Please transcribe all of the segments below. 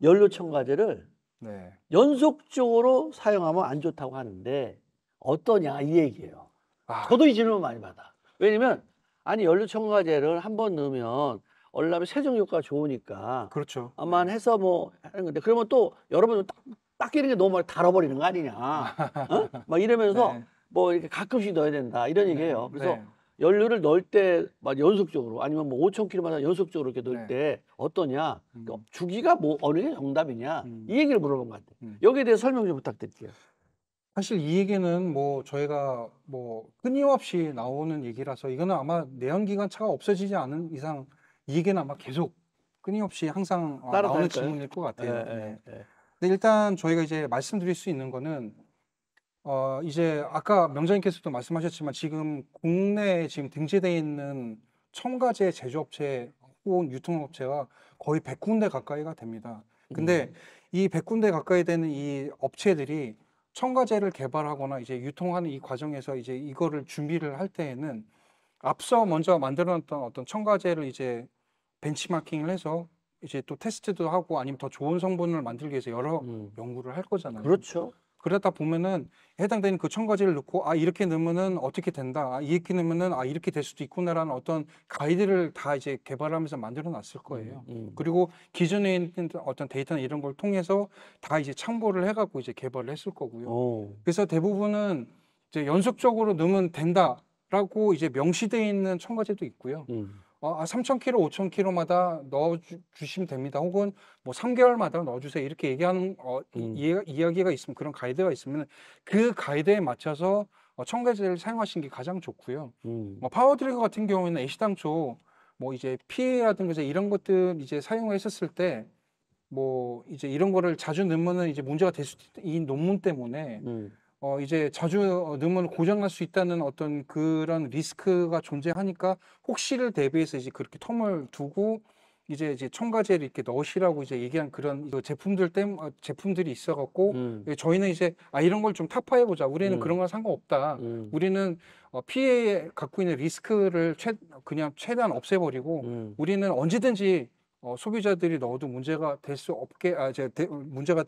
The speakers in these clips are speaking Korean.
연료 첨가제를 네. 연속적으로 사용하면 안 좋다고 하는데 어떠냐 이 얘기예요. 아, 저도 이 질문 많이 받아. 왜냐면 아니 연료 첨가제를 한 번 넣으면 얼라면 세정 효과가 좋으니까 그렇죠. 아만 해서 뭐 하는 건데 그러면 또 여러분은 딱 끼는 게 너무 많이 달아버리는 거 아니냐. 어? 막 이러면서 네. 뭐 이렇게 가끔씩 넣어야 된다 이런 얘기예요. 그래서 네. 연료를 넣을 때 막 연속적으로 아니면 뭐 5,000km마다 연속적으로 이렇게 넣을 네. 때 어떠냐. 그러니까 음. 주기가 뭐 어느 게 정답이냐 음. 이 얘기를 물어본 것 같아요. 음. 여기에 대해서 설명 좀 부탁드릴게요. 사실 이 얘기는 뭐 저희가 뭐 끊임없이 나오는 얘기라서 이거는 아마 내연기관차가 없어지지 않은 이상 이 얘기는 아마 계속 끊임없이 항상 나오는 따라다닐까요? 질문일 것 같아요. 예, 네. 예. 근데 일단 저희가 이제 말씀드릴 수 있는 거는 이제 아까 명장님께서도 말씀하셨지만 지금 국내에 지금 등재되어 있는 첨가제 제조업체 혹은 유통업체가 거의 100군데 가까이가 됩니다. 근데 이 100군데 가까이 되는 이 업체들이 첨가제를 개발하거나 이제 유통하는 이 과정에서 이제 이거를 준비를 할 때에는 앞서 먼저 만들어놨던 어떤 첨가제를 이제 벤치마킹을 해서 이제 또 테스트도 하고 아니면 더 좋은 성분을 만들기 위해서 여러 연구를 할 거잖아요. 그렇죠. 그러다 보면은 해당되는 그 첨가제를 넣고 이렇게 넣으면은 어떻게 된다. 이렇게 넣으면은 이렇게 될 수도 있구나라는 어떤 가이드를 다 이제 개발하면서 만들어 놨을 거예요. 그리고 기존에 있는 어떤 데이터나 이런 걸 통해서 다 이제 참고를 해갖고 이제 개발을 했을 거고요. 오. 그래서 대부분은 이제 연속적으로 넣으면 된다라고 이제 명시되어 있는 첨가제도 있고요. 3,000kg, 5,000kg마다 넣어주시면 됩니다. 혹은 뭐 3개월마다 넣어주세요. 이렇게 얘기하는 이야기가 있으면 그런 가이드가 있으면 그 가이드에 맞춰서 첨가제를 사용하시는 게 가장 좋고요. 파워드래그 같은 경우에는 애시당초 뭐 이제 PA라든가 이제 이런 것들 이제 사용했었을 때 뭐 이제 이런 거를 자주 넣으면은 이제 문제가 될 수 있다. 이 논문 때문에 이제 자주 넣으면 고장날 수 있다는 어떤 그런 리스크가 존재하니까 혹시를 대비해서 이제 그렇게 텀을 두고 이제 첨가제를 이렇게 넣으시라고 이제 얘기한 그런 제품들이 있어갖고 저희는 이제 이런 걸 좀 타파해 보자. 우리는 그런 건 상관없다. 우리는 피해에 갖고 있는 리스크를 그냥 최대한 없애버리고 우리는 언제든지 소비자들이 넣어도 문제가 될 수 없게 문제가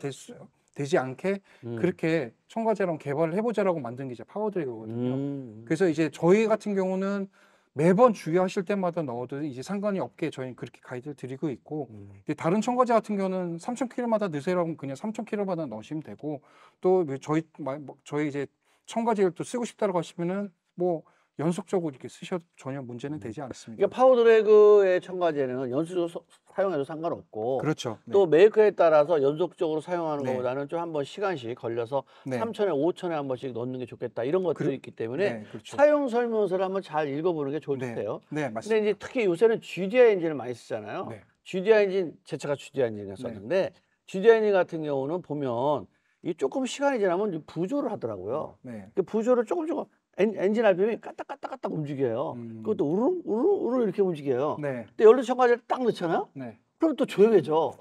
되지 않게 그렇게 첨가제랑 개발을 해보자라고 만든 게 이제 파워드래그거든요. 그래서 이제 저희 같은 경우는 매번 주유하실 때마다 넣어도 이제 상관이 없게 저희는 그렇게 가이드를 드리고 있고 근데 다른 첨가제 같은 경우는 3,000kg마다 넣으세요라고 하면 그냥 3,000kg마다 넣으시면 되고 또 저희 이제 첨가제를 또 쓰고 싶다고 하시면은 뭐 연속적으로 이렇게 쓰셔도 전혀 문제는 되지 않습니다. 그러니까 파워드래그의 첨가제는 연속적으로 사용해도 상관없고 그렇죠. 네. 또 메이커에 따라서 연속적으로 사용하는 네. 것보다는 좀 한 번씩 걸려서 네. 3,000에 5,000에 한 번씩 넣는 게 좋겠다 이런 것들이 있기 때문에 네, 그렇죠. 사용 설명서를 한번 잘 읽어보는 게 좋을 것 같아요. 네, 맞습니다. 근데 이제 특히 요새는 GDI 엔진을 많이 쓰잖아요. 네. GDI 엔진 제 차가 GDI 엔진이었었는데 GDI 엔진 같은 경우는 보면 이 조금 시간이 지나면 부조를 하더라고요. 네. 그 부조를 조금 엔진 RPM이 까딱까딱까딱 움직여요. 그것도 우르르 우르르 이렇게 움직여요. 네. 근데 연료 첨가제를 딱 넣잖아요. 네. 그럼 또 조용해져.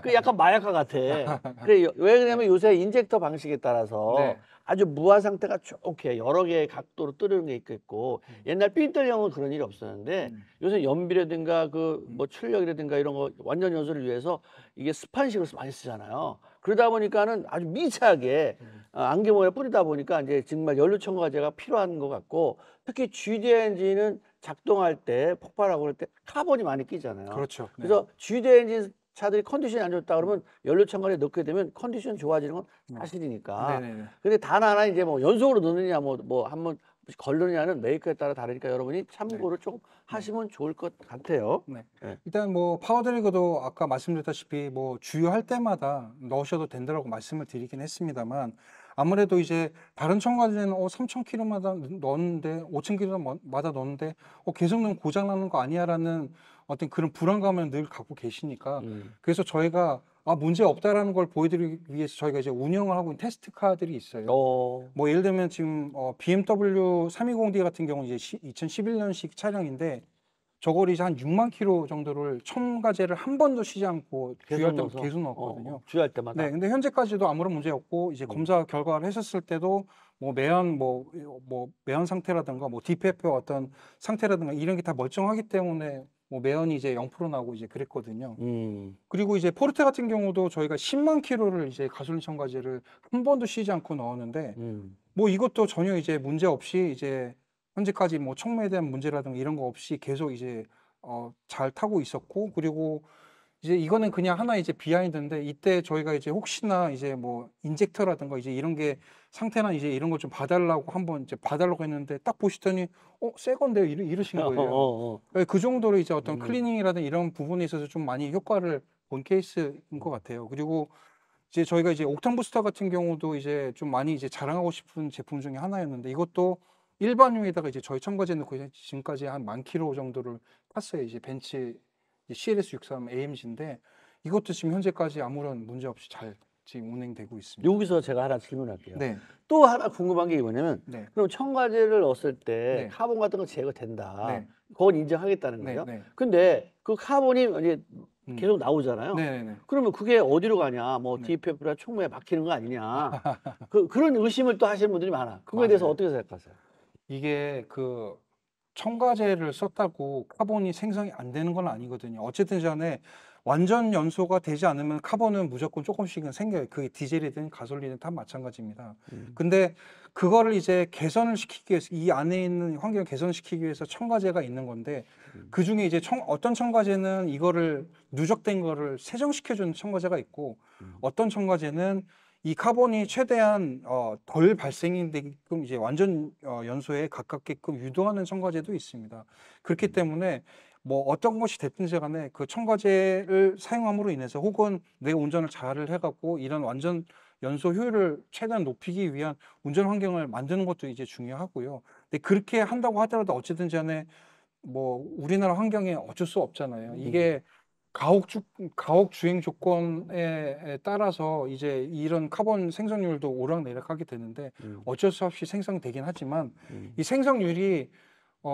그 약간 마약과 같아. 그래 왜 그러냐면 요새 인젝터 방식에 따라서 네. 아주 무한 상태가 좋게 여러 개의 각도로 뜨는 게 있겠고 옛날 삔떨형은 그런 일이 없었는데 요새 연비라든가 그 뭐 출력이라든가 이런 거 완전 연소를 위해서 이게 스판식으로 많이 쓰잖아요. 그러다 보니까는 아주 미세하게 안개모에 뿌리다 보니까 이제 정말 연료 첨가제가 필요한 것 같고 특히 GD 엔진은 작동할 때 폭발하고 그럴 때 카본이 많이 끼잖아요. 그렇죠. 네. 그래서 GD 엔진 차들이 컨디션이 안 좋다 그러면 연료 첨가제 넣게 되면 컨디션 좋아지는 건 사실이니까. 네네네. 근데 단 하나 이제 뭐 연속으로 넣느냐 뭐 한번 걸르느냐는 메이커에 따라 다르니까 여러분이 참고를 좀 하시면 좋을 것 같아요. 네. 네. 일단 뭐 파워드래그도 아까 말씀드렸다시피 뭐 주유할 때마다 넣으셔도 된다고 말씀을 드리긴 했습니다만 아무래도 이제 다른 첨가제는 3,000kg마다 넣었는데 5,000kg마다 넣었는데 계속 넣으면 고장 나는 거 아니야라는 어떤 그런 불안감을 늘 갖고 계시니까 그래서 저희가 문제 없다라는 걸 보여드리기 위해서 저희가 이제 운영을 하고 있는 테스트카들이 있어요. 뭐 예를 들면 지금 BMW 320D 같은 경우는 이제 2011년식 차량인데 저걸 이제 한 6만 킬로 정도를 첨가제를 한 번도 쉬지 않고 주유할 때마다 계속 넣었거든요. 주유할 때마다. 네, 근데 현재까지도 아무런 문제 없고 이제 검사 결과를 했었을 때도 뭐 매연 상태라든가 뭐 DPF 어떤 상태라든가 이런 게 다 멀쩡하기 때문에 뭐 매연이 이제 0% 나고 이제 그랬거든요. 그리고 이제 포르테 같은 경우도 저희가 10만 킬로를 이제 가솔린 첨가제를 한 번도 쉬지 않고 넣었는데 뭐 이것도 전혀 이제 문제 없이 이제 현재까지 뭐 촉매에 대한 문제라든가 이런 거 없이 계속 이제 잘 타고 있었고, 그리고 이제 이거는 그냥 하나 이제 비하인드인데, 이때 저희가 이제 혹시나 이제 뭐 인젝터라든가 이제 이런 게 상태나 이제 이런 걸 좀 봐달라고 한번 이제 봐달라고 했는데 딱 보시더니 새 건데요 이러신 거예요. 그 정도로 이제 어떤 클리닝이라든가 이런 부분에 있어서 좀 많이 효과를 본 케이스인 것 같아요. 그리고 이제 저희가 이제 옥탄 부스터 같은 경우도 이제 좀 많이 이제 자랑하고 싶은 제품 중에 하나였는데, 이것도 일반용에다가 이제 저희 첨가제 넣고 지금까지 한 10,000km 정도를 탔어요. 이제 벤츠 CLS63 AMG인데 이것도 지금 현재까지 아무런 문제 없이 잘 지금 운행되고 있습니다. 여기서 제가 하나 질문할게요. 네. 또 하나 궁금한 게 뭐냐면, 네. 그럼 첨가제를 넣었을 때 네. 카본 같은 거 제거된다. 네. 그건 인정하겠다는 네. 거죠. 네. 근데 그 카본이 이제 계속 나오잖아요. 네. 그러면 그게 어디로 가냐? 뭐 네. DPF나 촉매에 박히는 거 아니냐? 그런 의심을 또 하시는 분들이 많아. 그거에 맞아요. 대해서 어떻게 생각하세요? 이게 그 첨가제를 썼다고 카본이 생성이 안 되는 건 아니거든요. 어쨌든 간에 완전 연소가 되지 않으면 카본은 무조건 조금씩은 생겨요. 그게 디젤이든 가솔린이든 다 마찬가지입니다. 근데 그거를 이제 개선을 시키기 위해서, 이 안에 있는 환경을 개선시키기 위해서 첨가제가 있는 건데, 그 중에 이제 어떤 첨가제는 이거를 누적된 거를 세정시켜주는 첨가제가 있고, 어떤 첨가제는 이 카본이 최대한 덜 발생이 되게끔 이제 완전 연소에 가깝게끔 유도하는 첨가제도 있습니다. 그렇기 때문에 뭐 어떤 것이 됐든지 간에 그 첨가제를 사용함으로 인해서, 혹은 내가 운전을 잘 해갖고 이런 완전 연소 효율을 최대한 높이기 위한 운전 환경을 만드는 것도 이제 중요하고요. 근데 그렇게 한다고 하더라도 어쨌든 간에 뭐 우리나라 환경에 어쩔 수 없잖아요. 이게 가옥 주행 조건에 따라서 이제 이런 카본 생성률도 오락내락하게 되는데 어쩔 수 없이 생성되긴 하지만, 이 생성률이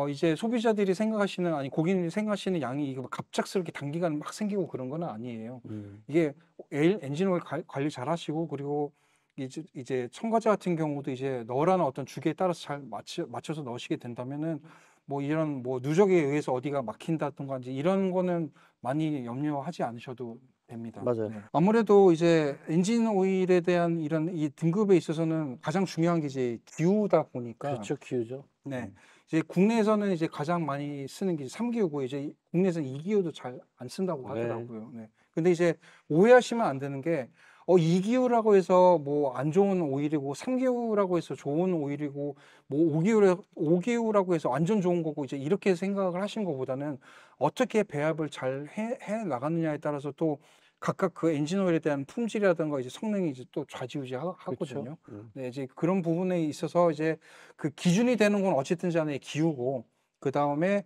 이제 소비자들이 생각하시는, 아니 고객님이 생각하시는 양이 이거 갑작스럽게 단기간에 막 생기고 그런 건 아니에요. 이게 엔진 오일 관리 잘 하시고, 그리고 이제 첨가제 같은 경우도 이제 넣으라는 어떤 주기에 따라서 잘 맞춰서 넣으시게 된다면은, 뭐 이런 뭐 누적에 의해서 어디가 막힌다든가 이제 이런 거는 많이 염려하지 않으셔도 됩니다. 맞아요. 네. 아무래도 이제 엔진 오일에 대한 이런 이 등급에 있어서는 가장 중요한 게 이제 기후다 보니까, 그렇죠, 기후죠. 네. 이제 국내에서는 이제 가장 많이 쓰는 게 3기후고, 이제 국내에서는 2기후도 잘 안 쓴다고 하더라고요. 네. 근데 이제 오해하시면 안 되는 게, 2기후라고 해서 뭐 안 좋은 오일이고, 3기후라고 해서 좋은 오일이고, 뭐 5기후라고 해서 완전 좋은 거고, 이제 이렇게 생각을 하신 것보다는 어떻게 배합을 잘 해 나가느냐에 따라서 또 각각 그 엔진 오일에 대한 품질이라든가 이제 성능이 이제 또 좌지우지하거든요. 네, 이제 그런 부분에 있어서 이제 그 기준이 되는 건 어쨌든 간에 기후고, 그 다음에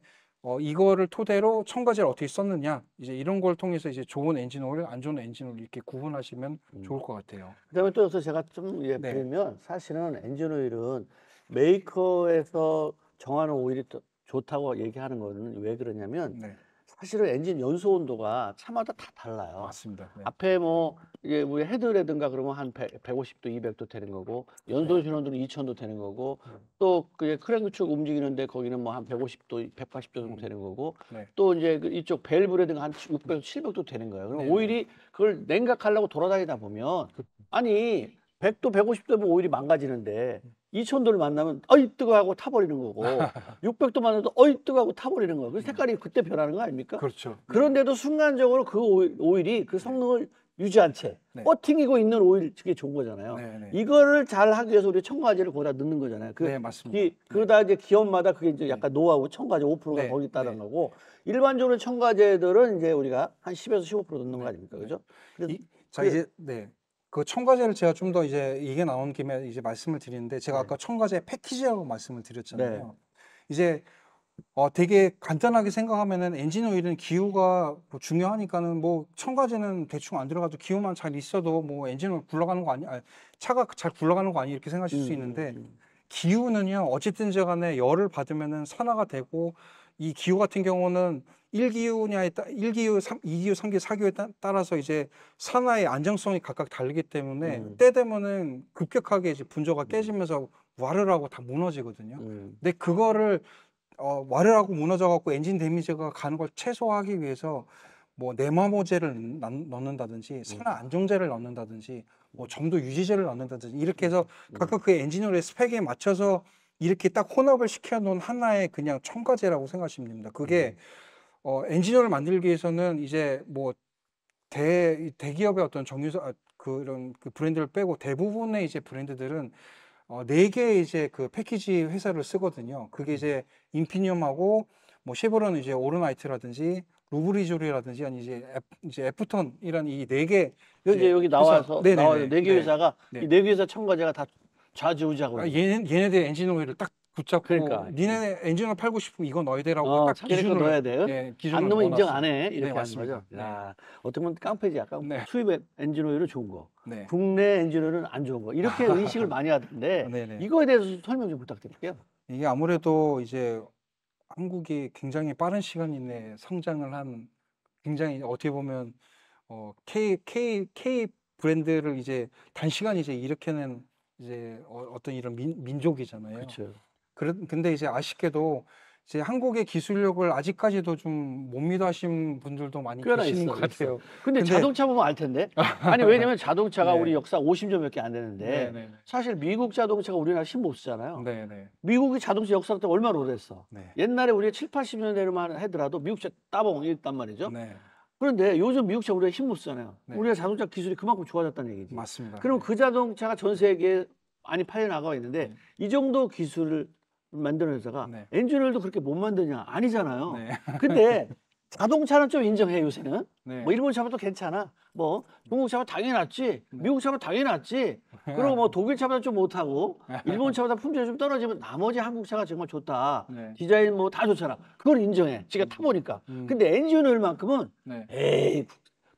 이거를 토대로 첨가제를 어떻게 썼느냐, 이제 이런 걸 통해서 이제 좋은 엔진 오일, 안 좋은 엔진 오일 이렇게 구분하시면 좋을 것 같아요. 그다음에 또 여기서 제가 좀 네. 보면, 사실은 엔진 오일은 메이커에서 정하는 오일이 또 좋다고 얘기하는 거는 왜 그러냐면, 네, 사실은 엔진 연소 온도가 차마다 다 달라요. 맞습니다. 네. 앞에 뭐 이게 우리 헤드라든가 그러면 한 150도, 200도 되는 거고, 연소 신호등은 2000도 되는 거고, 또 그 크랭크축 움직이는데 거기는 뭐 한 150도, 180도 정도 되는 거고, 네. 또 이제 그 이쪽 밸브라든가 한 600도, 700도 되는 거예요. 그럼 네, 오일이 그걸 냉각하려고 돌아다니다 보면, 아니 100도, 150도면 오일이 망가지는데 2000도를 만나면 어이 뜨거 하고 타버리는 거고, 600도 만나도 어이 뜨거 하고 타버리는 거예요. 그래서 색깔이 그때 변하는 거 아닙니까? 그렇죠. 그런데도 순간적으로 그 오일이 그 성능을 유지한 채 네. 버팅이고 있는 오일, 그게 좋은 거잖아요. 네. 이거를 잘 하기 위해서 우리 첨가제를 거기다 넣는 거잖아요. 네, 맞습니다. 그러다 이제 기업마다 그게 이제 약간 노하우, 첨가제 5%가 네, 거기 따른 네. 거고, 일반적으로 첨가제들은 이제 우리가 한 10에서 15% 넣는 거 아닙니까? 그죠? 그래서 자, 이제 그 첨가제를 제가 좀 더 이제 이게 나온 김에 이제 말씀을 드리는데, 제가 아까 첨가제 패키지라고 말씀을 드렸잖아요. 이제 되게 간단하게 생각하면은 엔진 오일은 기후가 뭐 중요하니까는 뭐 첨가제는 대충 안 들어가도 기후만 잘 있어도 뭐 엔진 오일 굴러가는 거 아니, 차가 잘 굴러가는 거 아니, 이렇게 생각하실 수 있는데, 기후는요 어쨌든 간에 열을 받으면은 산화가 되고, 이 기후 같은 경우는 1기후, 2기후, 3기후, 4기후에 따라서 이제 산화의 안정성이 각각 다르기 때문에 때 되면은 급격하게 이제 분조가 깨지면서 와르라고 다 무너지거든요. 근데 그거를 와르르 무너져 갖고 엔진 데미지가 가는 걸 최소화하기 위해서 뭐 내마모제를 넣는다든지 산화 안정제를 넣는다든지 뭐 점도 유지제를 넣는다든지 이렇게 해서 각각 그 엔진오일의 스펙에 맞춰서 이렇게 딱 혼합을 시켜 놓은 하나의 그냥 첨가제라고 생각하시면 됩니다. 그게 엔진오일을 만들기 위해서는 이제 뭐 대기업의 어떤 그런 그 브랜드를 빼고 대부분의 이제 브랜드들은 네 개의 이제 그 패키지 회사를 쓰거든요. 그게 이제 인피니엄하고 뭐 쉐보레는 이제 오르나이트라든지 루브리졸이라든지 아니 이제 애프턴이라는 이 네 개 이제 여기 나와서 네네네. 네 개 회사가 네. 이 네 개 회사 첨가제가 다 좌지우지하고 있는 얘네들 엔진 오일을 딱 붙잡고 그러니까. 니네 엔진 오일 팔고 싶으면 이거 넣어야 되라고 딱 자기네 거 기준을 넣어야 돼요? 기준을 안 넣으면 인정 넣어놨어요. 안 해. 이렇게 네, 하는 맞습니다. 거죠. 야, 어떻게 보면 깡패지야. 네. 수입 엔진 오일은 좋은 거. 네. 국내 엔진 오일은 안 좋은 거. 이렇게 의식을 많이 하던데 네네. 이거에 대해서 설명 좀 부탁드릴게요. 이게 아무래도 이제 한국이 굉장히 빠른 시간 이내에 성장을 한 굉장히 어떻게 보면 K 브랜드를 이제 단시간에 이제 일으켜낸 이제 어떤 이런 민족이잖아요. 그렇죠. 근데 이제 아쉽게도 이제 한국의 기술력을 아직까지도 좀 못 믿어 하시는 분들도 많이 꽤나 계시는 있어, 것 같아요. 근데 자동차 보면 알 텐데. 아니 왜냐면 자동차가 네. 우리 역사 50년밖에 안 되는데 네네네. 사실 미국 자동차가 우리나라 힘못 쓰잖아요. 네네. 미국이 자동차 역사가 또 얼마나 오래됐어. 네. 옛날에 우리가 7, 80년대로만 하더라도 미국차 따봉 이랬단 말이죠. 네. 그런데 요즘 미국 차 우리가 힘못 쓰잖아요. 네. 우리가 자동차 기술이 그만큼 좋아졌다는 얘기지. 맞습니다. 그럼 그 자동차가 전 세계에 많이 팔려 나가고 있는데 네. 이 정도 기술을 만드는 회사가 네. 엔진오일도 그렇게 못 만드냐? 아니잖아요. 네. 근데 자동차는 좀 인정해 요새는. 네. 뭐 일본 차도 괜찮아. 뭐 중국 차도 당연히 낫지. 미국 차도 당연히 낫지. 그리고 뭐 독일 차보다 좀 못하고 일본 차보다 품질이 좀 떨어지면 나머지 한국 차가 정말 좋다. 네. 디자인 뭐 다 좋잖아. 그걸 인정해. 지가 타보니까. 근데 엔진오일만큼은 네. 에이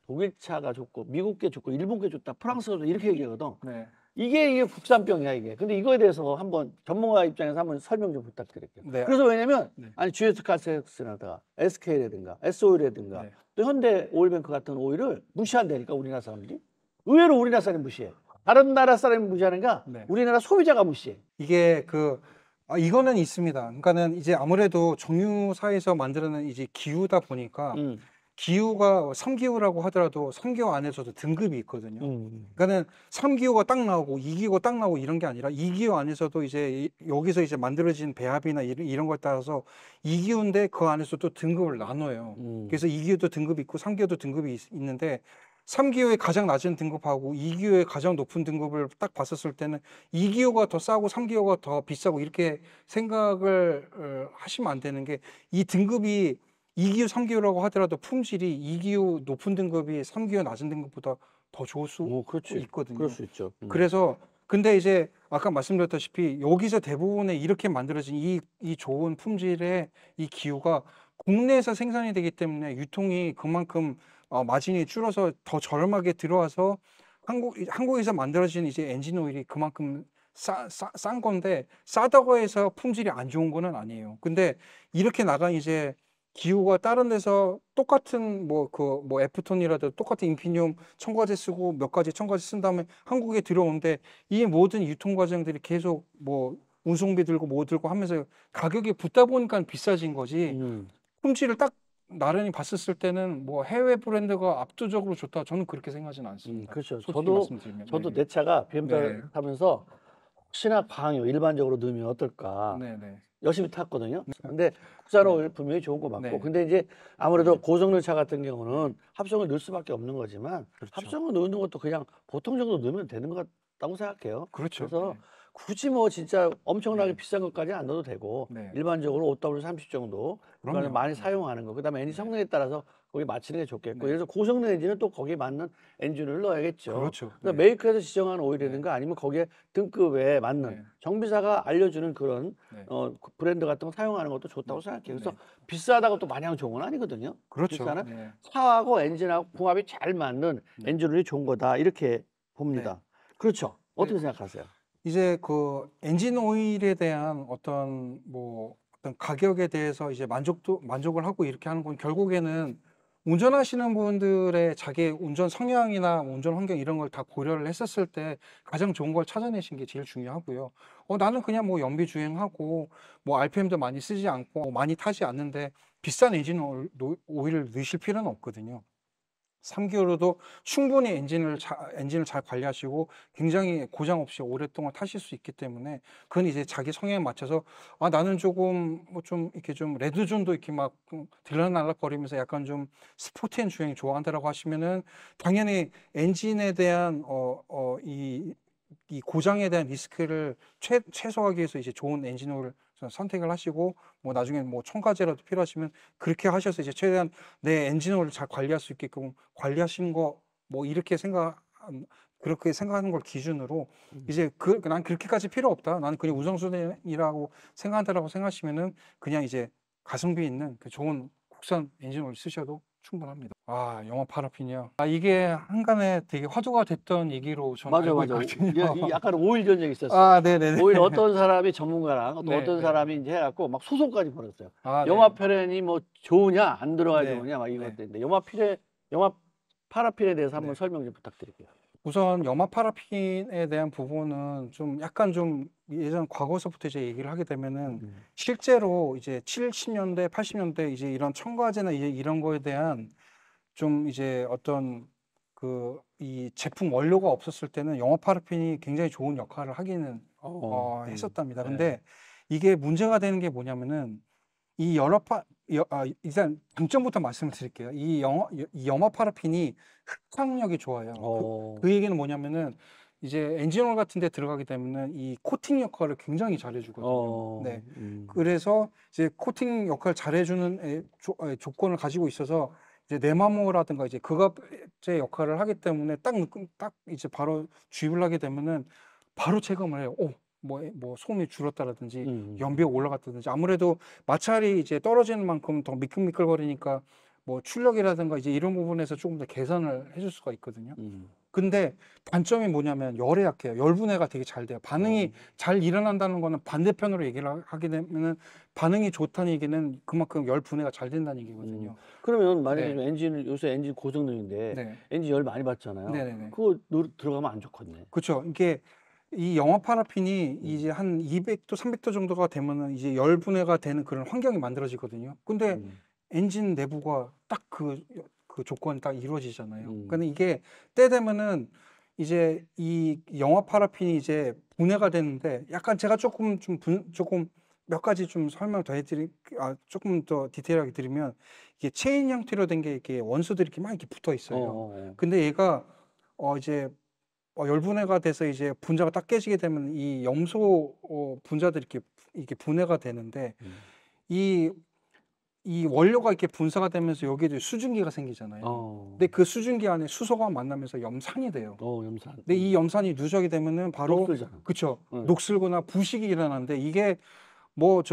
독일 차가 좋고 미국 게 좋고 일본 게 좋다. 프랑스가 좋다. 이렇게 얘기하거든. 네. 이게 국산병이야 이게. 근데 이거에 대해서 한번 전문가 입장에서 한번 설명 좀 부탁드릴게요. 네. 그래서 왜냐면 네. 아니 GS 카세스라든가 SK라든가 S오일이라든가 네. 또 현대 오일뱅크 같은 오일을 무시한다니까 우리나라 사람들이. 의외로 우리나라 사람이 무시해. 다른 나라 사람이 무시하는가? 네. 우리나라 소비자가 무시해. 이게 이거는 있습니다. 그러니까는 이제 아무래도 정유사에서 만드는 이제 기후다 보니까 기후가 3기후라고 하더라도 3기후 안에서도 등급이 있거든요. 그러니까는 3기후가 딱 나오고 2기후가 딱 나오고 이런 게 아니라 2기후 안에서도 이제 여기서 이제 만들어진 배합이나 이런 거에 따라서 2기후인데 그 안에서 또 등급을 나눠요. 그래서 2기후도 등급이 있고 3기후도 등급이 있는데 3기후의 가장 낮은 등급하고 2기후의 가장 높은 등급을 딱 봤었을 때는 2기후가 더 싸고 3기후가 더 비싸고 이렇게 생각을 하시면 안 되는 게 이 등급이 2기후, 3기후라고 하더라도 품질이 2기후 높은 등급이 3기후 낮은 등급보다 더 좋을 수 있거든요. 그럴 수 있죠. 그래서 근데 이제 아까 말씀드렸다시피 여기서 대부분의 이렇게 만들어진 이 좋은 품질의 이 기후가 국내에서 생산이 되기 때문에 유통이 그만큼 마진이 줄어서 더 저렴하게 들어와서 한국에서 만들어진 이제 엔진 오일이 그만큼 싼 건데 싸다고 해서 품질이 안 좋은 거는 아니에요. 근데 이렇게 나간 이제 기후가 다른 데서 똑같은 뭐 애프톤이라도 똑같은 인피니움 첨가제 쓰고 몇 가지 첨가제 쓴 다음에 한국에 들어오는데 이 모든 유통 과정들이 계속 뭐 운송비 들고 뭐 들고 하면서 가격이 붙다 보니까 비싸진 거지. 품질을 딱 나란히 봤었을 때는 뭐 해외 브랜드가 압도적으로 좋다. 저는 그렇게 생각하지는 않습니다. 그렇죠. 솔직히 말씀드리면. 저도 네. 내 차가 BMW 네. 타면서 혹시나 광유 일반적으로 넣으면 어떨까 네네. 열심히 탔거든요. 근데 국산 오일 분명히 좋은 거 맞고 네. 근데 이제 아무래도 고성능 차 같은 경우는 합성을 넣을 수밖에 없는 거지만 그렇죠. 합성을 넣는 것도 그냥 보통 정도 넣으면 되는 것 같다고 생각해요. 그렇죠. 그래서 네. 굳이 뭐 진짜 엄청나게 네. 비싼 것까지 안 넣어도 되고 네. 일반적으로 OW30 정도 그거는 그럼요. 많이 사용하는 거. 그다음에 엔진 성능에 따라서 거기 맞추는 게 좋겠고 네. 그래서 고성능 엔진은 또 거기에 맞는 엔진을 넣어야겠죠. 그렇죠. 그래서 네. 메이커에서 지정한 오일이라든가 아니면 거기에 등급에 맞는 네. 정비사가 알려주는 그런 네. 브랜드 같은 거 사용하는 것도 좋다고 생각해요. 그래서 네. 비싸다고 또 마냥 좋은 건 아니거든요. 그렇죠. 비싸는 네. 차하고 엔진하고 궁합이 잘 맞는 네. 엔진오일이 좋은 거다 이렇게 봅니다. 그렇죠. 어떻게 생각하세요? 이제 그 엔진 오일에 대한 어떤 가격에 대해서 이제 만족을 하고 이렇게 하는 건 결국에는 운전하시는 분들의 자기 운전 성향이나 운전 환경 이런 걸 다 고려를 했었을 때 가장 좋은 걸 찾아내신 게 제일 중요하고요. 나는 그냥 뭐 연비 주행하고 뭐 RPM도 많이 쓰지 않고 많이 타지 않는데 비싼 엔진 오일을 넣으실 필요는 없거든요. 3기어로도 충분히 엔진을 잘 관리하시고 굉장히 고장 없이 오랫동안 타실 수 있기 때문에 그건 이제 자기 성향에 맞춰서 나는 조금 뭐 좀 이렇게 좀 레드존도 이렇게 막 들락날락거리면서 약간 좀 스포티한 주행 좋아한다라고 하시면은 당연히 엔진에 대한 이 고장에 대한 리스크를 최소화하기 위해서 이제 좋은 엔진오일을 선택을 하시고 뭐 나중에 뭐 첨가제라도 필요하시면 그렇게 하셔서 이제 최대한 내 엔진오일을 잘 관리할 수 있게끔 관리하시는 거 뭐 이렇게 그렇게 생각하는 걸 기준으로 이제 난 그렇게까지 필요 없다. 나는 그냥 우선순위라고 생각한다라고 생각하시면은 그냥 이제 가성비 있는 그 좋은 국산 엔진오일 쓰셔도 충분합니다. 영화 파라핀이요. 이게 한간에 되게 화두가 됐던 얘기로 저는 맞아, 알고 맞아. 있거든요. 이 약간 오일 전쟁이 있었어. 네네네. 오일 어떤 사람이 전문가랑 또 네, 어떤 네. 사람이 이제 해갖고 막 소송까지 벌였어요. 네. 영화 표현이 뭐 좋으냐, 안 들어가야 네, 좋으냐, 막 이것 네. 때문에 영화 파라핀에 대해서 한번 네. 설명 좀 부탁드릴게요. 우선 염화 파라핀에 대한 부분은 좀 약간 좀 예전 과거서부터 이제 얘기를 하게 되면은 실제로 이제 70년대, 80년대 이제 이런 첨가제나 이제 이런 거에 대한 좀 이제 어떤 이 제품 원료가 없었을 때는 염화 파라핀이 굉장히 좋은 역할을 하기는 했었답니다. 네. 근데 이게 문제가 되는 게 뭐냐면은 이 일단 장점부터 말씀을 드릴게요. 이 염화 파라핀이 흡착력이 좋아요. 그 얘기는 뭐냐면은 이제 엔진오일 같은 데 들어가게 되면은 이 코팅 역할을 굉장히 잘해주거든요. 네. 그래서 이제 코팅 역할 잘해주는 조건을 가지고 있어서 이제 내마모라든가 이제 극압제 역할을 하기 때문에 딱 이제 바로 주입을 하게 되면은 바로 체감을 해요. 뭐 소음이 줄었다라든지 연비가 올라갔다든지 아무래도 마찰이 이제 떨어지는 만큼 더 미끌미끌거리니까 뭐 출력이라든가 이제 이런 부분에서 조금 더 개선을 해줄 수가 있거든요. 근데 단점이 뭐냐면 열에 약해요. 열 분해가 되게 잘 돼요. 반응이 잘 일어난다는 거는 반대편으로 얘기를 하게 되면은 반응이 좋다는 얘기는 그만큼 열 분해가 잘 된다는 얘기거든요. 그러면 만약에 네. 요새 엔진 고성능인데 네. 엔진 열 많이 받잖아요. 네네네. 그거 들어가면 안 좋겠네. 그렇죠. 이게 이 영화 파라핀이 이제 한 200도, 300도 정도가 되면은 이제 열 분해가 되는 그런 환경이 만들어지거든요. 근데 엔진 내부가 딱 그 조건이 딱 이루어지잖아요. 근데 이게 때 되면은 이제 이 영화 파라핀이 이제 분해가 되는데 약간 제가 조금 몇 가지 좀 설명 더 조금 더 디테일하게 드리면 이게 체인 형태로 된 게 이렇게 원소들이 이렇게 막 이렇게 붙어 있어요. 근데 얘가 이제 열분해가 돼서 이제 분자가 딱 깨지게 되면 이 염소 분자들이 이렇게 분해가 되는데 이 원료가 이렇게 분사가 되면서 여기에 수증기가 생기잖아요. 근데 그 수증기 안에 수소가 만나면서 염산이 돼요. 염산. 근데 이 염산이 누적이 되면은 바로 녹슬잖아. 그쵸. 녹슬거나 부식이 일어나는데 이게 뭐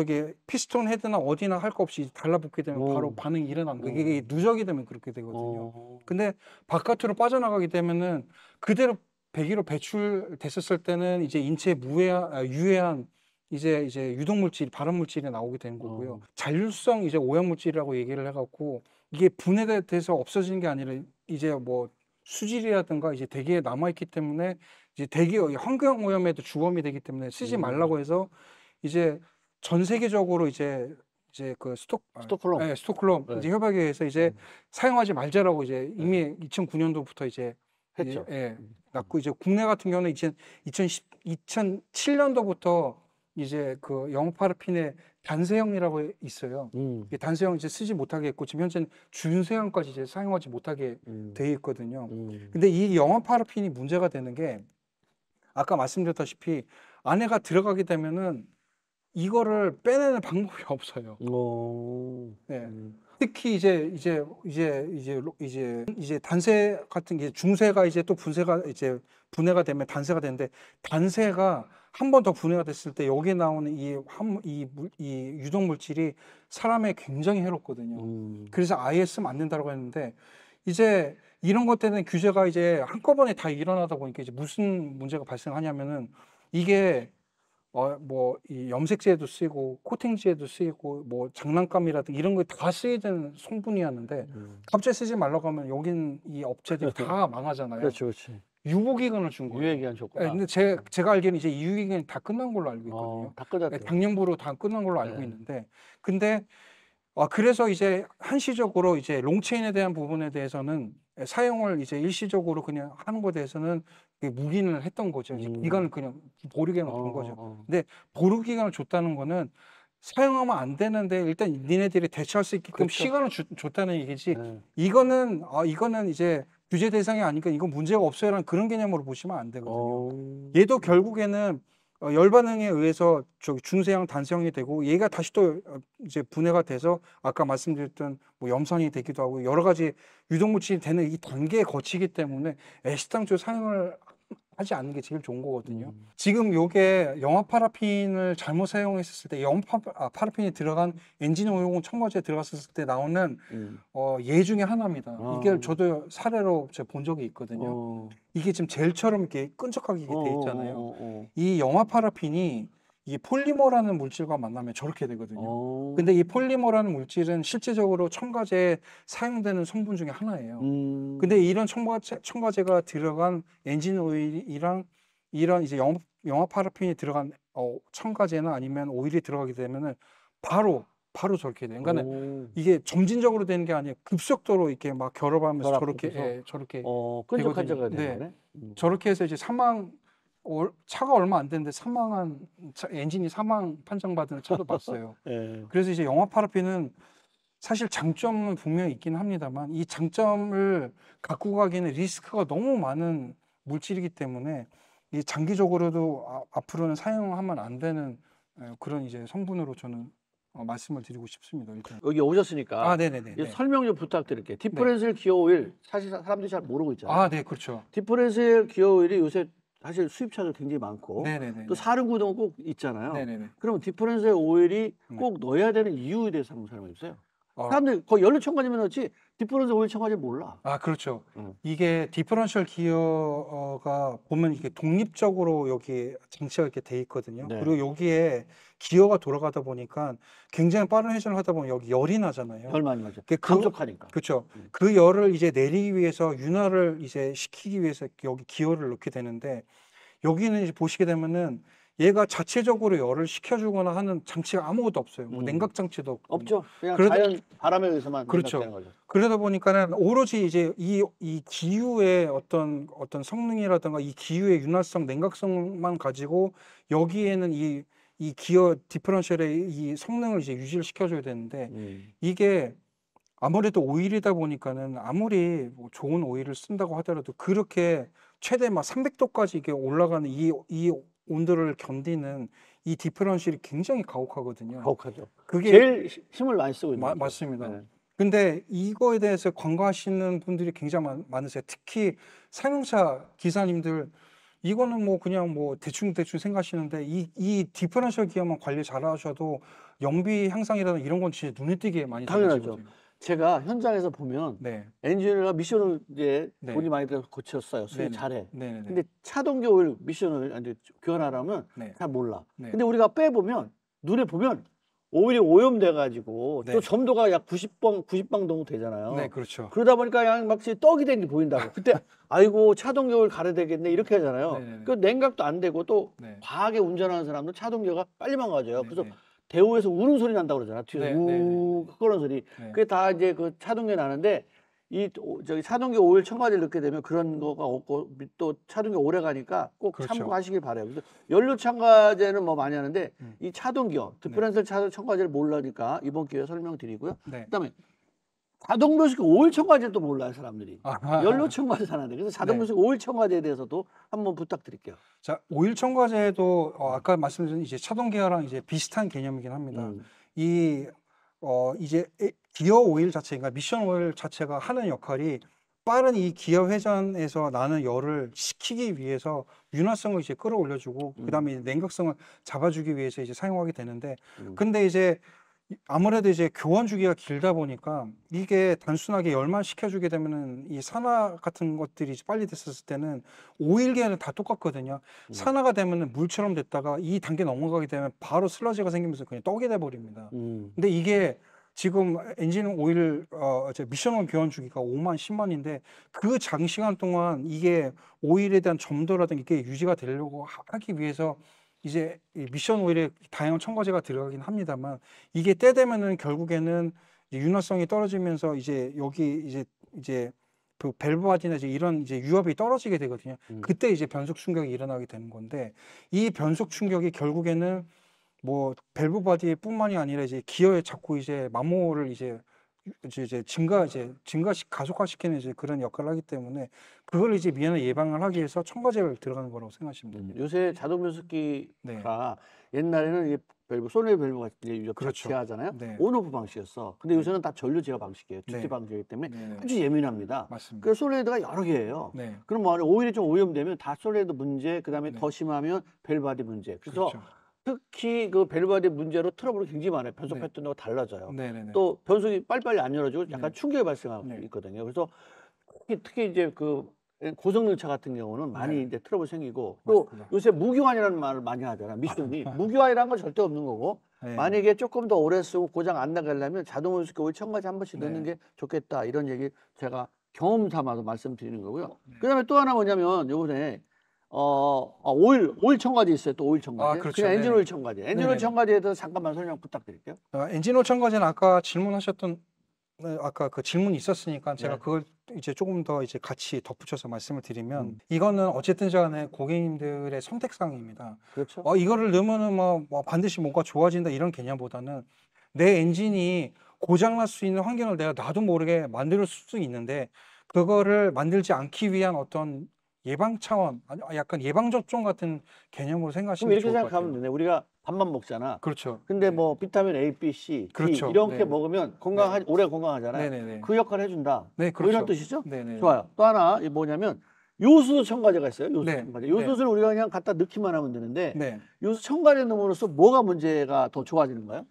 피스톤 헤드나 어디나 할 거 없이 달라붙게 되면 바로 반응이 일어나는 거예요. 이게 누적이 되면 그렇게 되거든요. 근데 바깥으로 빠져나가게 되면은 그대로 배기로 배출됐었을 때는 이제 인체에 유해한 이제 유독물질, 발암물질이 나오게 되는 거고요. 잔류성 이제 오염물질이라고 얘기를 해갖고 이게 분해돼서 없어지는 게 아니라 이제 뭐 수질이라든가 이제 대기에 남아있기 때문에 이제 대기 환경 오염에도 주범이 되기 때문에 쓰지 말라고 해서 이제 전 세계적으로 이제 그 스톡홀름. 네, 스톡홀름 이제 협약에 의해서 이제 사용하지 말자라고 이제 이미 2009년도부터 이제 했죠. 났고 이제 국내 같은 경우는 2007년도부터 이제 그 영화 파라핀의 단세형이라고 있어요. 이게 단세형 이제 쓰지 못하게 했고 지금 현재는 준세형까지 이제 사용하지 못하게 돼 있거든요. 근데 이 영화 파라핀이 문제가 되는 게 아까 말씀드렸다시피 안에가 들어가게 되면은 이거를 빼내는 방법이 없어요. 네. 특히 이제 단세 같은 게 중세가 이제 또 분해가 되면 단세가 되는데 단세가 한 번 더 분해가 됐을 때 여기에 나오는 이 유독 물질이 사람에 굉장히 해롭거든요. 그래서 아예 쓰면 안 된다고 했는데 이제 이런 것 때문에 규제가 이제 한꺼번에 다 일어나다 보니까 이제 무슨 문제가 발생하냐면은 이게 뭐 이 염색제에도 쓰이고 코팅제에도 쓰이고 뭐 장난감이라든가 이런 거 다 쓰이는 성분이었는데 갑자기 쓰지 말라고 하면 여긴 이 업체들이 다 망하잖아요. 그렇죠, 그렇지. 유효기간을 준 거예요. 유예기한 줬구나. 네, 근데 제가 알기로는 이제 이 유효기간이 다 끝난 걸로 알고 있거든요. 다 끝났대요. 당년부로 다 끝난 걸로 알고 네. 있는데, 근데 그래서 이제 한시적으로 이제 롱체인에 대한 부분에 대해서는 사용을 이제 일시적으로 그냥 하는 것에 대해서는 묵인을 했던 거죠. 이제 기간을 그냥 보류기간을 준 거죠. 근데 보류기간을 줬다는 거는 사용하면 안 되는데 일단 니네들이 대처할 수 있게끔 그렇죠. 시간을 줬다는 얘기지. 네. 이거는 이제 규제 대상이 아니니까 이건 문제가 없어요라는 그런 개념으로 보시면 안 되거든요. 얘도 결국에는 열반응에 의해서 중세형 단세형이 되고 얘가 다시 또 이제 분해가 돼서 아까 말씀드렸던 뭐 염산이 되기도 하고 여러 가지 유독물질이 되는 이 단계에 거치기 때문에 애시당초 사용을 하지 않는 게 제일 좋은 거거든요. 지금 요게 영화 파라핀을 잘못 사용했을 때 영화 파라핀이 들어간 엔진 오염 첨가제에 들어갔을 때 나오는 예 중에 하나입니다. 이게 저도 사례로 제가 본 적이 있거든요. 이게 지금 젤처럼 이렇게 끈적하게 돼 있잖아요. 이 영화 파라핀이 이 폴리머라는 물질과 만나면 저렇게 되거든요. 근데 이 폴리머라는 물질은 실제적으로 첨가제에 사용되는 성분 중에 하나예요. 근데 이런 첨가제가 들어간 엔진 오일이랑 이런 이제 영화 파라핀이 들어간 첨가제나 아니면 오일이 들어가게 되면은 바로 저렇게 돼요. 그러니까 이게 점진적으로 되는 게 아니라 급속도로 이렇게 막 결합하면서 저렇게 끈적끈적하게 되거든요. 되는 거네. 저렇게 해서 이제 차가 얼마 안 됐는데 엔진이 사망 판정받은 차도 봤어요. 네. 그래서 이제 영화 파라핀은 사실 장점은 분명히 있긴 합니다만 이 장점을 갖고 가기에는 리스크가 너무 많은 물질이기 때문에 이 장기적으로도 앞으로는 사용하면 안 되는 그런 이제 성분으로 저는 말씀을 드리고 싶습니다. 일단. 여기 오셨으니까 네네네. 이 설명 좀 부탁드릴게요. 디퍼렌셜 기어 오일 사실 사람들이 잘 모르고 있잖아요. 네, 그렇죠. 디퍼렌셜 기어 오일이 요새 사실 수입차도 굉장히 많고 네네네. 또 사륜구동은 꼭 있잖아요. 네네네. 그러면 디퍼렌셜 오일이 꼭 넣어야 되는 이유에 대해서 한번 설명해 주세요. 어, 사람들이 거의 연료 첨가제면 넣지 디퍼런셜 오일 첨가제 몰라. 그렇죠. 이게 디퍼런셜 기어가 보면 이게 독립적으로 여기 장치가 이렇게 돼 있거든요. 네. 그리고 여기에 기어가 돌아가다 보니까 굉장히 빠른 회전을 하다 보면 여기 열이 나잖아요. 열 많이 나죠. 그- 감속하니까. 그렇죠. 그 열을 이제 내리기 위해서 윤활을 이제 시키기 위해서 여기 기어를 넣게 되는데 여기는 이제 보시게 되면은 얘가 자체적으로 열을 식혀주거나 하는 장치가 아무것도 없어요. 뭐 냉각 장치도 없고. 없죠. 그냥 그러다- 자연 바람에 의해서만 그렇죠. 생각되는 거죠. 그러다 보니까는 오로지 이제 이 기유의 어떤 성능이라든가 이 기유의 윤활성, 냉각성만 가지고 여기에는 이 기어 디퍼런셜의 이 성능을 이제 유지를 시켜줘야 되는데 이게 아무래도 오일이다 보니까는 아무리 뭐 좋은 오일을 쓴다고 하더라도 그렇게 최대 막 300도까지 이게 올라가는 이 온도를 견디는 이 디퍼런셜이 굉장히 가혹하거든요. 가혹하죠. 그게 제일 힘을 많이 쓰고 있는 거죠. 맞습니다. 네. 근데 이거에 대해서 관과하시는 분들이 굉장히 많으세요. 특히 상용차 기사님들 이거는 뭐 그냥 뭐 대충 생각하시는데 이 디퍼런셜 기어만 관리 잘 하셔도 연비 향상이라든 이런 건 진짜 눈에 띄게 많이 당연하죠. 달라지거든요. 제가 현장에서 보면 네. 엔지니어가 미션을 이제 네. 돈이 많이 들어서 고쳤어요. 수리 네네. 잘해. 네네네. 근데 차동기 오일 미션을 이제 교환하려면 네. 잘 몰라. 네. 근데 우리가 빼보면 눈에 보면 오일이 오염돼 가지고 네. 또 점도가 약 90방 정도 되잖아요. 네, 그렇죠. 그러다 보니까 그냥 막 떡이 된 게 보인다고. 그때 아이고 차동기 오일 갈아야 되겠네 이렇게 하잖아요. 네네네. 그 냉각도 안 되고 또 네. 과하게 운전하는 사람들 차동기가 빨리 망가져요. 네, 그래서 네. 대우에서 우는 소리 난다고 그러잖아. 뒤에서 네, 우 그런 소리. 네. 그게 다 이제 그 차동기 나는데 저기 차동기 오일 첨가제를 넣게 되면 그런 거가 없고 또 차동기 오래 가니까 꼭 그렇죠. 참고하시길 바래요. 그래서 연료 첨가제는 뭐 많이 하는데 이 차동기요, 네. 디퍼런셜 첨가제를 모르니까 이번 기회에 설명드리고요. 네. 그다음에 자동묘식 오일 첨가제도 몰라요 사람들이. 아하. 연료 첨가제 사는데 그래서 자동묘식 오일 첨가제에 대해서도 한번 부탁드릴게요. 자, 오일 첨가제도 아까 말씀드린 이제 차동 기어랑 이제 비슷한 개념이긴 합니다. 이제 기어 오일 자체, 그러니까 미션 오일 자체가 하는 역할이 빠른 이 기어 회전에서 나는 열을 식히기 위해서 윤활성을 이제 끌어올려주고 그다음에 냉각성을 잡아주기 위해서 이제 사용하게 되는데 근데 이제 아무래도 이제 교원 주기가 길다 보니까 이게 단순하게 열만 식혀주게 되면은 이 산화 같은 것들이 이제 빨리 됐었을 때는 오일계는 다 똑같거든요. 산화가 되면은 물처럼 됐다가 이 단계 넘어가게 되면 바로 슬러지가 생기면서 그냥 떡이 돼 버립니다. 근데 이게 지금 엔진 오일 이제 미션 오일 교환 주기가 5만 10만인데 그 장시간 동안 이게 오일에 대한 점도라든가 이게 유지가 되려고 하기 위해서 이제 이 미션 오일에 다양한 첨가제가 들어가긴 합니다만 이게 때 되면은 결국에는 이제 윤활성이 떨어지면서 이제 여기 이제 그 밸브 바디나 이제 이런 이제 유압이 떨어지게 되거든요. 그때 이제 변속 충격이 일어나게 되는 건데 이 변속 충격이 결국에는 뭐 밸브 바디뿐만이 아니라 이제 기어에 자꾸 이제 마모를 이제 증가시 가속화시키는 이제 그런 역할을 하기 때문에 그걸 이제 미연에 예방을 하기 위해서 첨가제를 들어가는 거라고 생각하시면 됩니다. 요새 자동 변속기가 옛날에는 이게 소니 밸브가 이제 그렇죠. 제어하잖아요. 네. 온오프 방식이었어. 근데 요새는 다 전류 제어 방식이에요. 듀티 네. 방식이기 때문에 네. 아주 예민합니다. 맞습니다. 그래서 솔레이드가 여러 개예요. 네. 그럼 뭐 오일이 좀 오염되면 다 솔레이드 문제, 그다음에 네. 더 심하면 밸브 바디 문제. 그래서 그렇죠. 특히 그 밸브 바디 문제로 트러블이 굉장히 많아요. 변속 네. 패턴하고 달라져요. 네네네. 또 변속이 빨리빨리 안 열어지고 약간 네. 충격이 발생하고 네. 있거든요. 그래서 특히 이제 그 고성능차 같은 경우는 많이 네. 이제 트러블 생기고 또 맞습니다. 요새 무기환이라는 말을 많이 하잖아. 미션이 무기환이라는 건 절대 없는 거고 네. 만약에 조금 더 오래 쓰고 고장 안 나가려면 자동 변속기 오일 첨가제 한 번씩 네. 넣는 게 좋겠다 이런 얘기 제가 경험 삼아서 말씀드리는 거고요. 네. 그다음에 또 하나 뭐냐면 요번에 오일 첨가제 있어요. 또 오일 첨가제. 그렇죠. 그냥 엔진 네네. 오일 첨가제. 엔진 오일 네네네. 첨가제에 대해서 잠깐만 설명 부탁드릴게요. 엔진 오일 첨가제는 아까 질문하셨던 아까 그 질문이 있었으니까 제가 네. 그걸 이제 조금 더 이제 같이 덧붙여서 말씀을 드리면 이거는 어쨌든 간에 고객님들의 선택사항입니다. 그렇죠. 이거를 넣으면은 뭐 반드시 뭔가 좋아진다 이런 개념보다는 내 엔진이 고장날 수 있는 환경을 내가 나도 모르게 만들 수 있는데 그거를 만들지 않기 위한 어떤 예방 차원, 아니 약간 예방 접종 같은 개념으로 그럼 생각하시면 이렇게 좋을 것 생각하면 같아요. 되네. 우리가 밥만 먹잖아. 그렇죠. 근데 네. 뭐 비타민 A, B, C, D 그렇죠. 이렇게 네. 먹으면 네. 오래 건강하잖아요. 네네네. 그 역할을 해준다. 네, 뭐 이런 그렇죠. 뜻이죠? 네네. 좋아요. 또 하나 이 뭐냐면 요소 첨가제가 있어요. 요소 네. 첨가제. 네. 요소를 우리가 그냥 갖다 넣기만 하면 되는데 네. 요소 첨가제 넣음으로써 뭐가 문제가 더 좋아지는 거예요?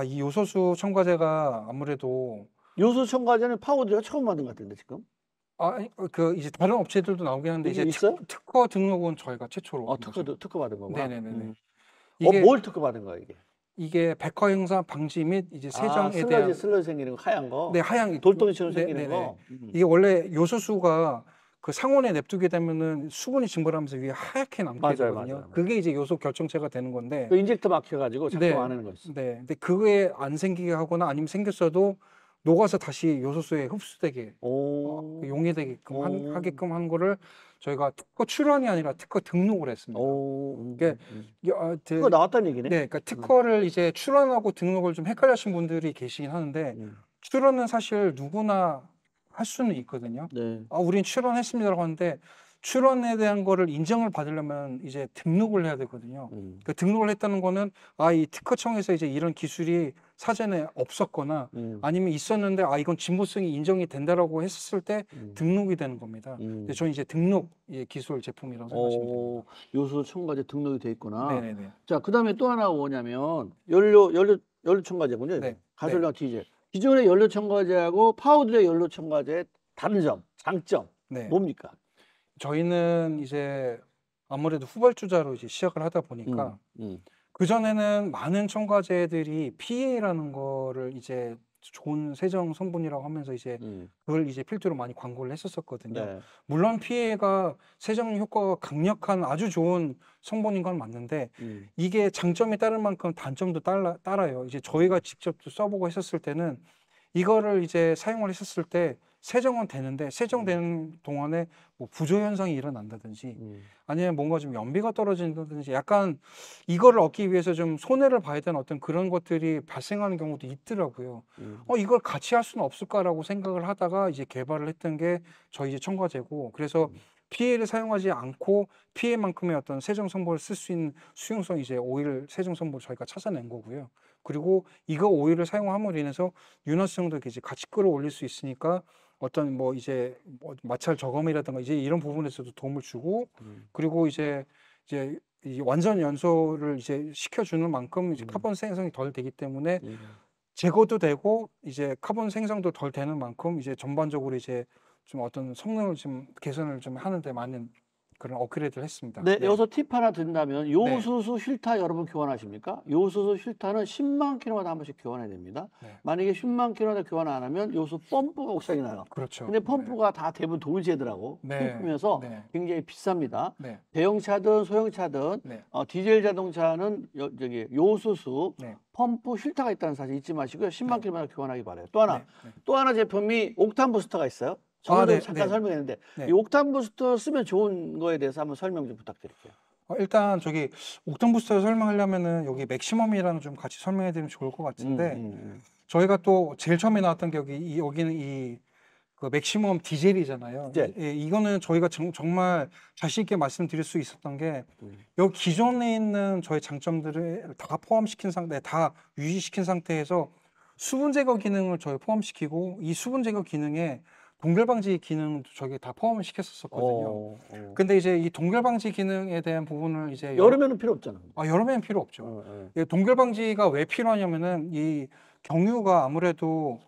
이 요소수 첨가제가 아무래도 요소 첨가제는 파워드가 처음 만든 것 같은데 지금. 그 이제 다른 업체들도 나오긴 하는데 이게 이제 있어요? 특허 등록은 저희가 최초로 한 거죠. 특허 받은 거구나. 네네네네. 이게 뭘 특허 받은 거야 이게? 백화 형상 방지 및 이제 세정에 대한 슬러지 생기는 거 하얀 거. 네, 하얀 돌덩이처럼 네, 생기는 네네. 거. 이게 원래 요소수가 그 상온에 냅두게 되면은 수분이 증발하면서 위에 하얗게 남게 맞아요, 되거든요. 맞아요. 그게 이제 요소 결정체가 되는 건데 그 인젝터 막혀가지고 작동 네. 안 하는 거 있어. 네. 근데 그게 안 생기게 하거나 아니면 생겼어도 녹아서 다시 요소수에 흡수되게 용해되게끔 하게끔 한 거를 저희가 특허 출원이 아니라 특허 등록을 했습니다. 그게 그거 나왔다는 얘기네. 네, 그러니까 특허를 이제 출원하고 등록을 좀 헷갈리신 분들이 계시긴 하는데 출원은 사실 누구나 할 수는 있거든요. 네. 우린 출원했습니다라고 하는데 출원에 대한 거를 인정을 받으려면 이제 등록을 해야 되거든요. 그 등록을 했다는 거는 이 특허청에서 이제 이런 기술이 사전에 없었거나 아니면 있었는데 이건 진보성이 인정이 된다라고 했었을 때 등록이 되는 겁니다. 근데 저는 이제 등록 기술 제품이라고 생각하시면 됩니다. 요소 첨가제 등록이 돼 있구나. 네네네. 자, 그다음에 또 하나 뭐냐면 연료 첨가제군요. 네. 가솔린과 디젤. 기존의 연료 첨가제하고 파워드의 연료 첨가제의 다른 점, 장점 네. 뭡니까? 저희는 이제 아무래도 후발주자로 이제 시작을 하다 보니까 그전에는 많은 첨가제들이 PA라는 거를 이제 좋은 세정 성분이라고 하면서 이제 그걸 이제 필두로 많이 광고를 했었거든요. 네. 물론 PA가 세정 효과가 강력한 아주 좋은 성분인 건 맞는데 이게 장점이 따를 만큼 단점도 따라요. 이제 저희가 직접 써보고 했었을 때는 이거를 이제 사용을 했었을 때 세정은 되는데 세정되는 동안에 뭐 부조 현상이 일어난다든지 아니면 뭔가 좀 연비가 떨어진다든지 약간 이거를 얻기 위해서 좀 손해를 봐야 되는 어떤 그런 것들이 발생하는 경우도 있더라고요. 이걸 같이 할 수는 없을까라고 생각을 하다가 이제 개발을 했던 게 저희 이제 첨가제고 그래서 PA를 사용하지 않고 PA만큼의 어떤 세정 성분을 쓸 수 있는 수용성 이제 오일 세정 성분을 저희가 찾아낸 거고요. 그리고 이거 오일을 사용함으로 인해서 윤활성도 이제 같이 끌어올릴 수 있으니까 어떤 뭐 이제 마찰 저감이라든가 이제 이런 부분에서도 도움을 주고 그리고 이제 이 완전 연소를 이제 시켜주는 만큼 이제 카본 생성이 덜 되기 때문에 제거도 되고 이제 카본 생성도 덜 되는 만큼 이제 전반적으로 이제 좀 어떤 성능을 좀 개선을 좀 하는데 많은 그런 업그레이드를 했습니다. 네, 여기서 팁 하나 드린다면 요수수 필터 여러분 교환하십니까? 요수수 필터는 10만 킬로마다 한 번씩 교환해야 됩니다. 네. 만약에 10만 킬로마다 교환 안 하면 요수 펌프가 옥상이 나요. 그렇죠. 근데 펌프가 다 대부분 돌제더라고. 네. 펌프면서 네. 굉장히 비쌉니다. 네. 대형차든 소형차든 네. 디젤 자동차는 저기 요수수 네. 펌프 필터가 있다는 사실 잊지 마시고요. 10만 네. 킬로마다 교환하기 바라요. 또 하나, 네. 네. 또 하나 제품이 옥탄 부스터가 있어요. 저는 네. 잠깐 네. 설명했는데 네. 이 옥탄 부스터 쓰면 좋은 거에 대해서 한번 설명 좀 부탁드릴게요. 일단 저기 옥탄 부스터를 설명하려면은 여기 맥시멈이랑 좀 같이 설명해 드리면 좋을 것 같은데 저희가 또 제일 처음에 나왔던 게 여기는 이 그 맥시멈 디젤이잖아요. 디젤. 예, 이거는 저희가 정말 자신 있게 말씀드릴 수 있었던 게 여기 기존에 있는 저희 장점들을 다 포함시킨 상태, 다 유지시킨 상태에서 수분 제거 기능을 저희 포함시키고 이 수분 제거 기능에 동결 방지 기능도 저기 다 포함을 시켰었거든요. 근데 이제 이 동결 방지 기능에 대한 부분을 이제 여름에는 필요 없잖아. 여름에는 필요 없죠. 이 동결 방지가 왜 필요하냐면은 이 경유가 아무래도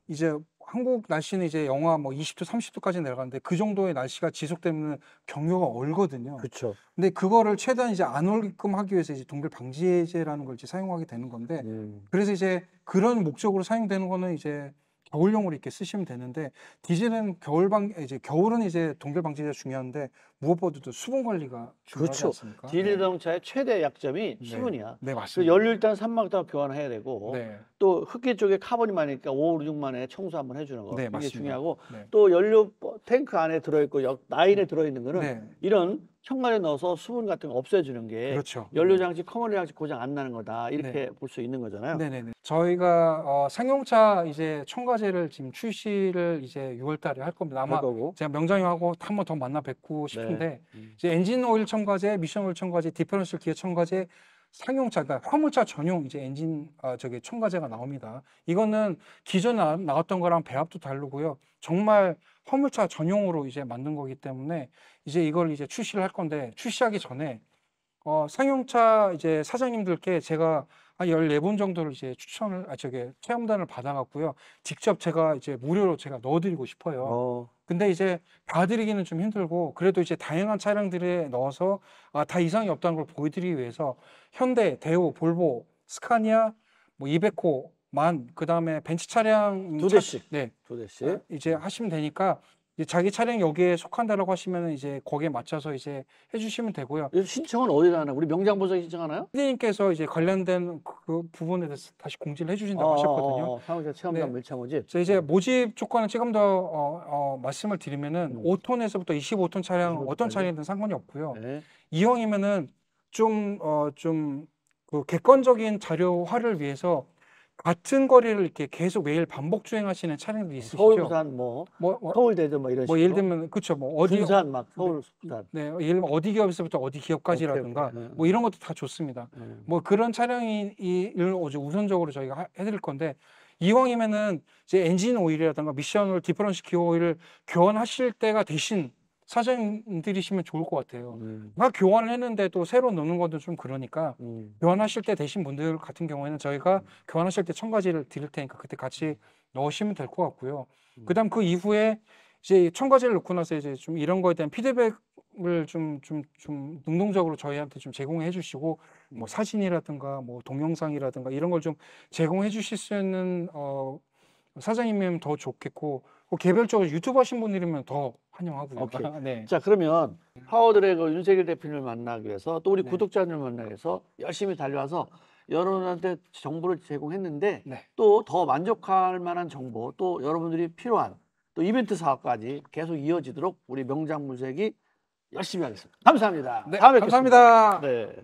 이제 한국 날씨는 이제 영하 뭐 20도, 30도까지 내려가는데 그 정도의 날씨가 지속되면 경유가 얼거든요. 그렇죠. 근데 그거를 최대한 이제 안 얼게끔 하기 위해서 이제 동결 방지제라는 걸 이제 사용하게 되는 건데 그래서 이제 그런 목적으로 사용되는 거는 이제 겨울용으로 이렇게 쓰시면 되는데 디젤은 겨울은 이제 동결 방지제가 중요한데 무엇보다도 수분 관리가 중요하지 그렇죠. 않습니까? 디젤 자동차의 최대 약점이 네. 수분이야. 네, 그 맞습니다. 연료 일단 3만 다 교환해야 되고 네. 또 흡기 쪽에 카본이 많으니까 5, 6만에 청소 한번 해주는 거 네, 굉장히 맞습니다. 중요하고 네. 또 연료 탱크 안에 들어있고 라인에 들어있는 거는 네. 이런 첨가제 넣어서 수분 같은 거 없애주는 게 그렇죠. 연료 장치, 커먼 장치 고장 안 나는 거다 이렇게 네. 볼 수 있는 거잖아요. 네네네. 저희가 상용차 이제 첨가제를 지금 출시를 이제 6월달에 할 겁니다. 아마 할 거고. 제가 명장님하고 한 번 더 만나 뵙고 싶은데 네. 이제 엔진 오일 첨가제, 미션 오일 첨가제, 디퍼런셜 기어 첨가제, 상용차, 그러니까 화물차 전용 이제 엔진 저기 첨가제가 나옵니다. 이거는 기존에 나왔던 거랑 배합도 다르고요. 정말 화물차 전용으로 이제 만든 거기 때문에 이제 이걸 이제 출시를 할 건데 출시하기 전에 상용차 이제 사장님들께 제가 한 14분 정도를 이제 체험단을 받아갖고요. 직접 제가 이제 무료로 제가 넣어드리고 싶어요. 근데 이제 다 드리기는 좀 힘들고 그래도 이제 다양한 차량들에 넣어서 다 이상이 없다는 걸 보여드리기 위해서 현대, 대우, 볼보, 스카니아, 뭐 이베코, 그다음에 벤츠 차량 두 대씩. 네, 두 대씩. 이제 하시면 되니까 이제 자기 차량 여기에 속한다라고 하시면 이제 거기에 맞춰서 이제 해주시면 되고요. 신청은 어디다 하나? 우리 명장보석 신청하나요? 피디님께서 이제 관련된 그 부분에 대해서 다시 공지를 해주신다고 하셨거든요. 상용차 체험단 밀착 모집. 이제 모집 조건은 조금 더 말씀을 드리면은 5톤에서부터 25톤 차량 어떤 차량이든 상관이 없고요. 네. 이왕이면은 좀 그 객관적인 자료화를 위해서 같은 거리를 이렇게 계속 매일 반복 주행하시는 차량들이 있으시죠? 서울, 부산, 서울대전 이런 식으로. 예를 들면 그렇죠. 군산 서울, 부산. 네, 예를 들면 어디 기업에서부터 어디 기업까지라든가 오케이. 뭐 이런 것도 다 좋습니다. 뭐 그런 차량을 우선적으로 저희가 해드릴 건데 이왕이면은 이제 엔진 오일이라든가 미션 오일, 디퍼런셜 기어 오일을 교환하실 때가 대신 사장님들이시면 좋을 것 같아요. 막 교환을 했는데도 새로 넣는 것도 좀 그러니까 교환하실 때 되신 분들 같은 경우에는 저희가 교환하실 때 첨가제를 드릴 테니까 그때 같이 넣으시면 될 것 같고요. 그다음 그 이후에 이제 첨가제를 넣고 나서 이제 좀 이런 거에 대한 피드백을 좀 능동적으로 저희한테 좀 제공해 주시고 뭐 사진이라든가 뭐 동영상이라든가 이런 걸 좀 제공해 주실 수 있는 사장님이면 더 좋겠고 개별적으로 유튜브 하신 분들이면 더 환영하고요. 오케이. 네. 자, 그러면 파워드래그 윤석열 대표님을 만나기 위해서 또 우리 네. 구독자님을 만나기 위해서 열심히 달려와서 여러분한테 정보를 제공했는데 네. 또 더 만족할 만한 정보 또 여러분들이 필요한 또 이벤트 사업까지 계속 이어지도록 우리 명장물색이 열심히 하겠습니다. 감사합니다. 네, 다음에 뵙겠습니다. 감사합니다. 네.